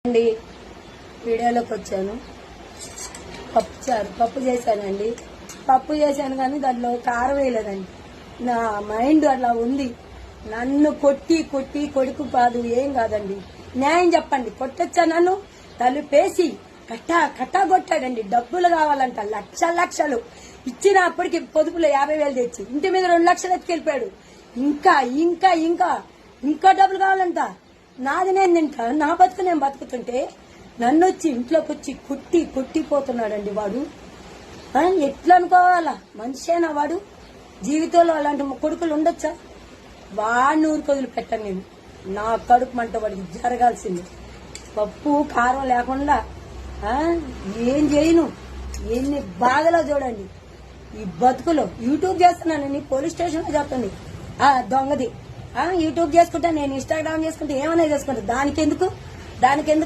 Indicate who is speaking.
Speaker 1: అండి వీడియోలోకి వచ్చాను. పప్పు చేశానండి. పప్పు చేశాను కానీ దాంట్లో కారం వేయలేదండి. నా మైండ్ అట్లా ఉంది. నన్ను కొట్టి కొడుకు కాదు, ఏం కాదండి. న్యాయం చెప్పండి. కొట్టొచ్చా నన్ను? తలుపేసి కట్టా కొట్టాడండి. డబ్బులు కావాలంట, లక్షలు ఇచ్చిన అప్పటికి పొదుపులో 50,000 తెచ్చి ఇంటి మీద 2 లక్షలు ఎత్తుకెళ్ళిపోయాడు. ఇంకా డబ్బులు కావాలంట. నాది నేను తింటా, నా బతుకు నేను బతుకుతుంటే నన్ను వచ్చి ఇంట్లోకి వచ్చి కొట్టిపోతున్నాడండి వాడు. ఎట్లా అనుకోవాలా? మనిషేనా వాడు? జీవితంలో అలాంటి కొడుకులు ఉండొచ్చా? వాడిని ఊరికి వదిలిపెట్టాను నేను. నా కడుపు మంట వాడికి జరగాల్సింది. పప్పు కారం లేకుండా ఏం చేయను. ఎన్ని బాధలో చూడండి ఈ బతుకులో. యూట్యూబ్ చేస్తున్నాను, పోలీస్ స్టేషన్ లో చెప్తుంది దొంగది. యూట్యూబ్ చేసుకుంటా, నేను ఇన్స్టాగ్రామ్ చేసుకుంటా, ఏమైనా చేసుకుంటా. దానికెందుకు